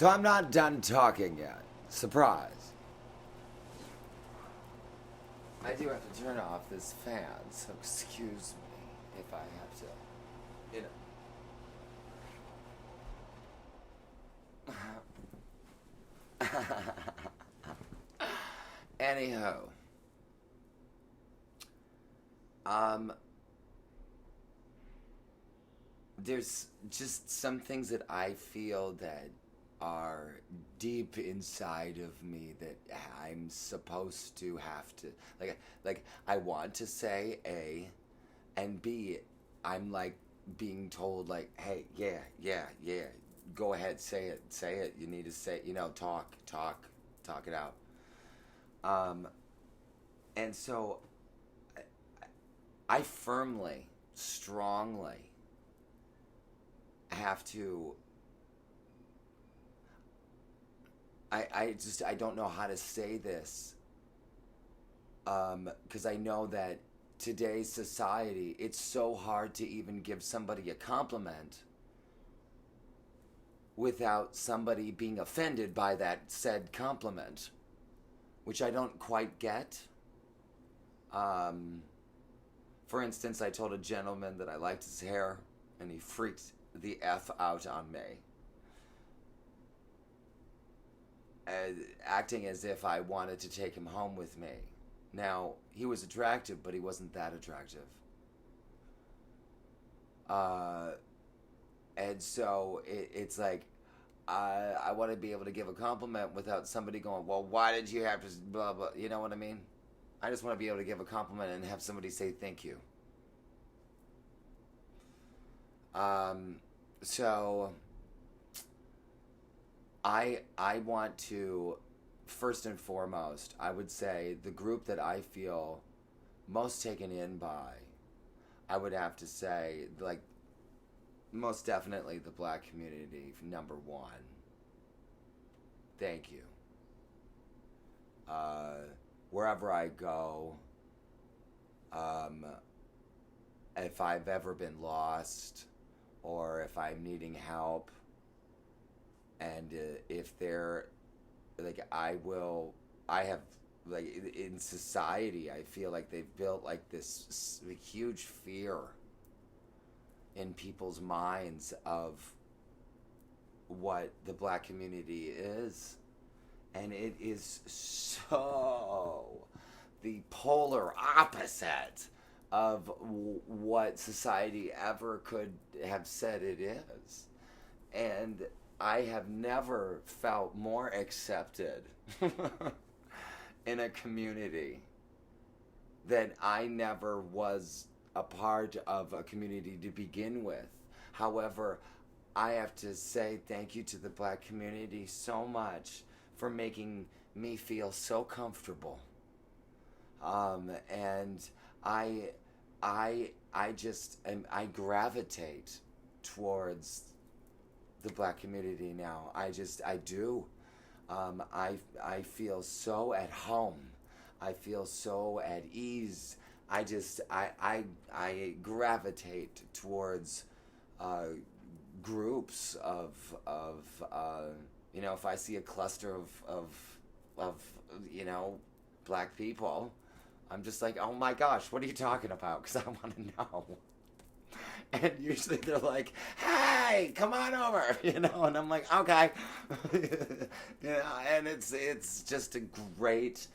So I'm not done talking yet. Surprise. I do have to turn off this fan, so excuse me if I have to, Anywho. There's just some things that I feel that are deep inside of me that I'm supposed to have to like I want to say A, and B, I'm like being told like, hey, yeah, go ahead, say it. You need to say, talk it out. And so I firmly, strongly have to. I don't know how to say this, because I know that today's society, it's so hard to even give somebody a compliment without somebody being offended by that said compliment, which I don't quite get. For instance, I told a gentleman that I liked his hair, and he freaked the F out on me. Acting as if I wanted to take him home with me. Now, he was attractive, but he wasn't that attractive. And so it's like, I want to be able to give a compliment without somebody going, well, why did you have to blah, blah, you know what I mean? I just want to be able to give a compliment and have somebody say thank you. So I want to, first and foremost, I would say the group that I feel most taken in by, I would have to say, like, most definitely the black community, number one. Thank you. Wherever I go, if I've ever been lost, or if I'm needing help, and if they're, like, I have, like, in society, I feel like they've built, like, this huge fear in people's minds of what the black community is. And it is so the polar opposite of what society ever could have said it is. And I have never felt more accepted in a community than I never was a part of a community to begin with. However, I have to say thank you to the black community so much for making me feel so comfortable. And I just I gravitate towards the black community now. I do. I feel so at home. I feel so at ease. I gravitate towards groups of if I see a cluster of black people, I'm just like, oh my gosh, what are you talking about? Because I want to know. And usually they're like, hey, come on over, and I'm like, okay. And it's just a great,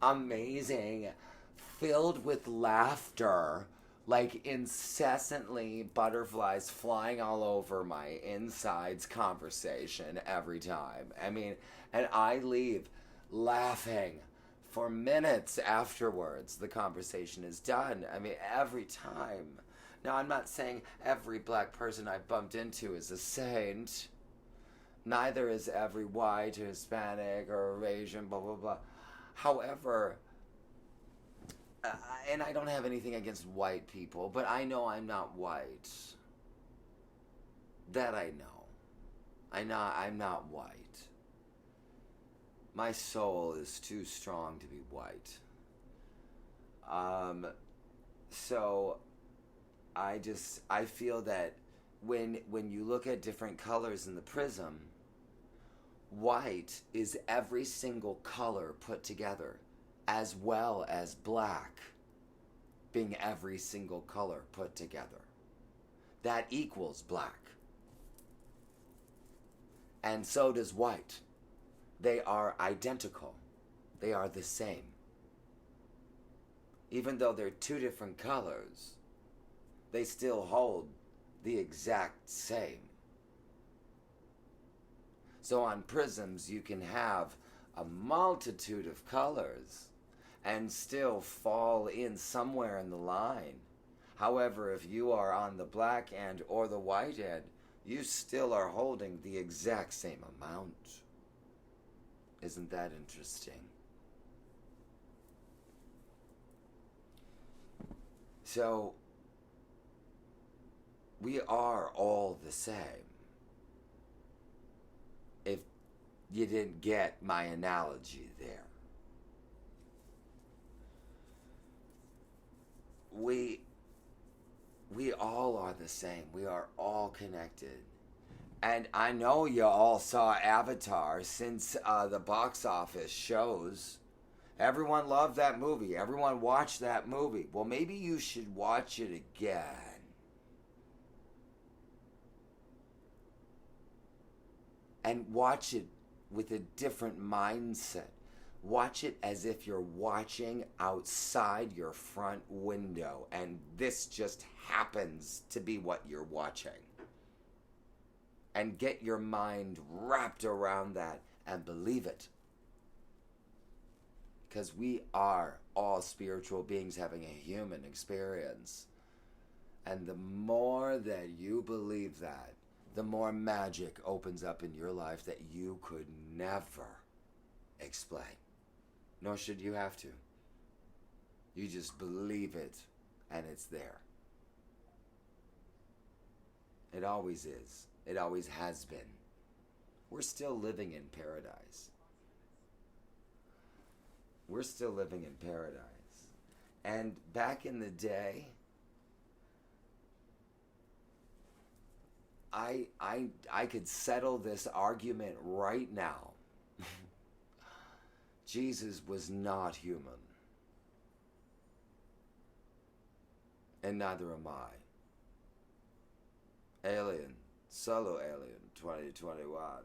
amazing, filled with laughter, like incessantly butterflies flying all over my insides conversation every time. I mean, and I leave laughing for minutes afterwards the conversation is done. I mean, every time. Now, I'm not saying every black person I've bumped into is a saint. Neither is every white or Hispanic or Asian, blah, blah, blah. However, and I don't have anything against white people, but I know I'm not white. That I know. I'm not white. My soul is too strong to be white. So I feel that when you look at different colors in the prism, White is every single color put together, as well as black being every single color put together. That equals black. And so does white. They are identical. They are the same. Even though they're two different colors, they still hold the exact same. So on prisms, you can have a multitude of colors and still fall in somewhere in the line. However, if you are on the black end or the white end, you still are holding the exact same amount. Isn't that interesting? So, we are all the same. If you didn't get my analogy there. We all are the same. We are all connected. And I know you all saw Avatar since the box office shows. Everyone loved that movie. Everyone watched that movie. Well, maybe you should watch it again. And watch it with a different mindset. Watch it as if you're watching outside your front window, and this just happens to be what you're watching. And get your mind wrapped around that and believe it. Because we are all spiritual beings having a human experience. And the more that you believe that, the more magic opens up in your life that you could never explain. Nor should you have to. You just believe it, and it's there. It always is. It always has been. We're still living in paradise. We're still living in paradise. And back in the day, I could settle this argument right now. Jesus was not human. And neither am I. Alien, ßoulÄłįēñ 2021.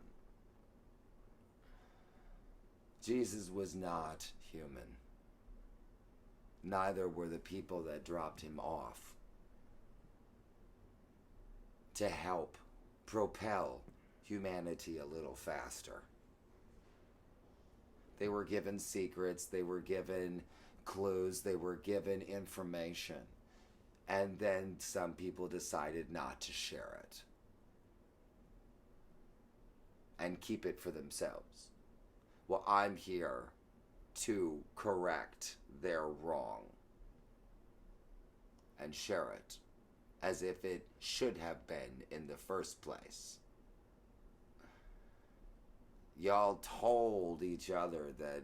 Jesus was not human. Neither were the people that dropped him off to help propel humanity a little faster. They were given secrets, they were given clues, they were given information. And then some people decided not to share it and keep it for themselves. Well, I'm here to correct their wrong and share it as if it should have been in the first place. Y'all told each other that,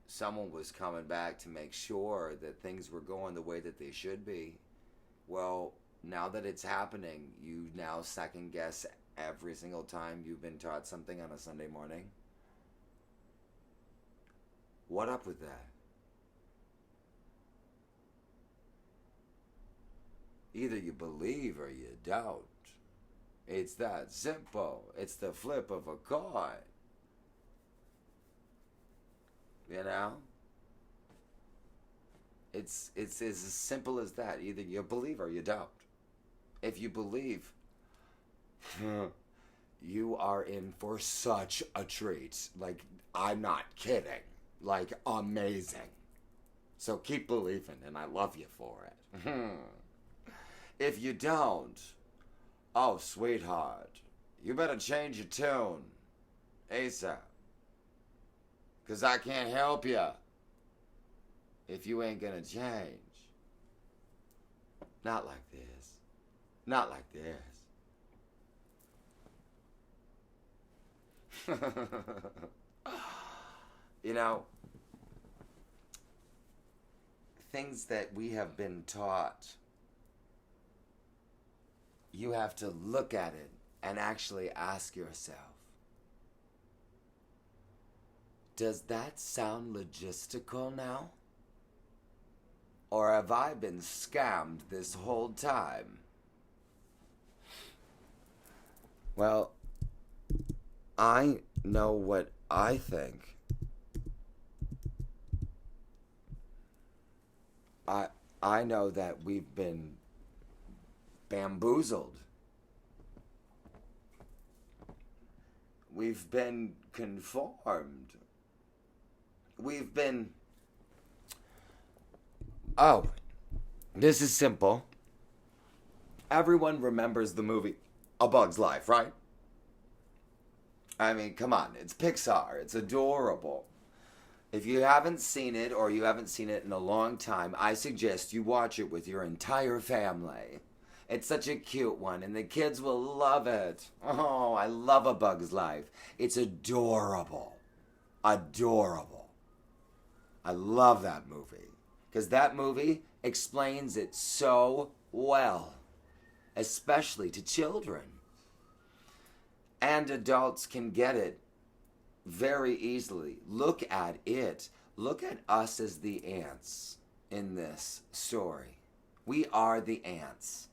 someone was coming back to make sure that things were going the way that they should be. Well, now that it's happening, you now second guess every single time you've been taught something on a Sunday morning. What up with that? Either you believe or you don't. It's that simple. It's the flip of a coin. It's as simple as that. Either you believe or you don't. If you believe, you are in for such a treat. Like, I'm not kidding. Like, amazing. So keep believing, and I love you for it. If you don't, oh, sweetheart, you better change your tune ASAP. Because I can't help you if you ain't gonna change. Not like this. Not like this. Things that we have been taught, you have to look at it and actually ask yourself, Does that sound logistical now? Or have I been scammed this whole time? Well, I know what I think. I know that we've been bamboozled. We've been conformed. We've been... Oh, this is simple. Everyone remembers the movie A Bug's Life, right? I mean, come on, it's Pixar. It's adorable. If you haven't seen it, or you haven't seen it in a long time, I suggest you watch it with your entire family. It's such a cute one, and the kids will love it. Oh, I love A Bug's Life. It's adorable. Adorable. I love that movie. Because that movie explains it so well. Especially to children. And adults can get it very easily. Look at it. Look at us as the ants in this story. We are the ants.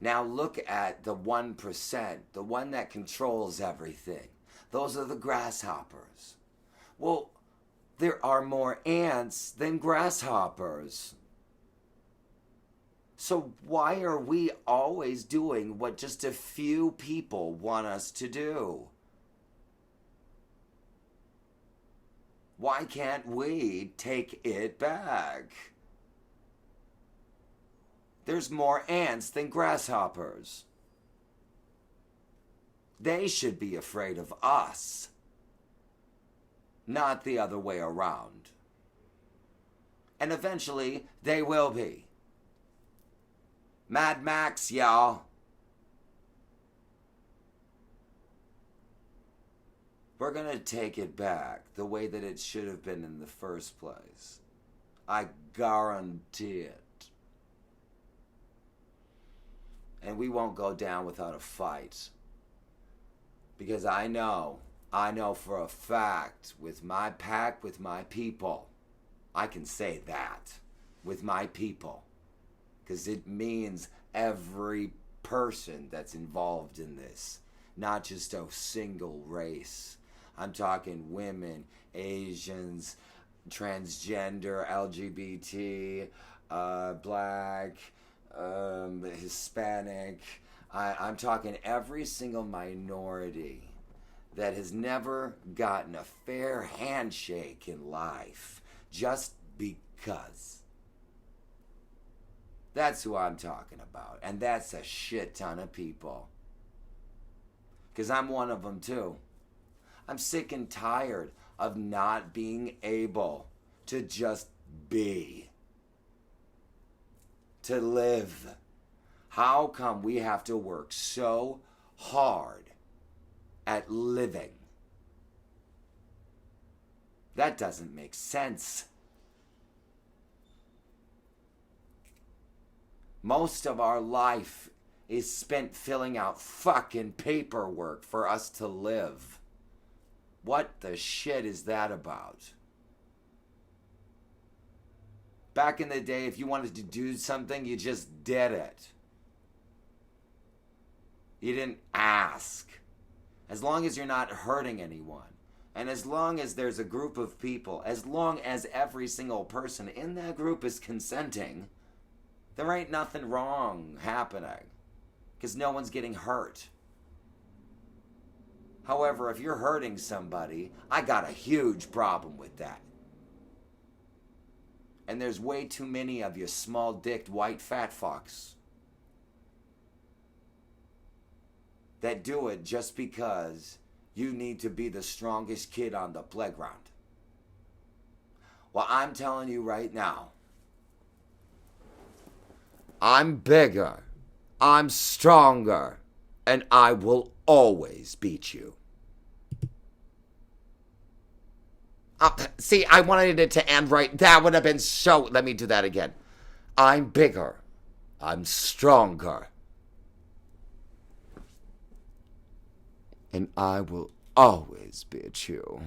Now look at the 1%, the one that controls everything. Those are the grasshoppers. Well, there are more ants than grasshoppers. So why are we always doing what just a few people want us to do? Why can't we take it back? There's more ants than grasshoppers. They should be afraid of us, not the other way around. And eventually, they will be. Mad Max, y'all. We're gonna take it back the way that it should have been in the first place. I guarantee it. And we won't go down without a fight. Because I know for a fact, with my pack, with my people, I can say that, with my people. Because it means every person that's involved in this, not just a single race. I'm talking women, Asians, transgender, LGBT, black, Hispanic. I'm talking every single minority that has never gotten a fair handshake in life just because. That's who I'm talking about. And that's a shit ton of people. Because I'm one of them too. I'm sick and tired of not being able to just be. To live. How come we have to work so hard at living? That doesn't make sense. Most of our life is spent filling out fucking paperwork for us to live. What the shit is that about? Back in the day, if you wanted to do something, you just did it. You didn't ask. As long as you're not hurting anyone, and as long as there's a group of people, as long as every single person in that group is consenting, there ain't nothing wrong happening. Because no one's getting hurt. However, if you're hurting somebody, I got a huge problem with that. And there's way too many of you small-dicked white fat fucks that do it just because you need to be the strongest kid on the playground. Well, I'm telling you right now, I'm bigger, I'm stronger, and I will always beat you. See, I wanted it to end right. That would have been so... Let me do that again. I'm bigger. I'm stronger. And I will always beat you.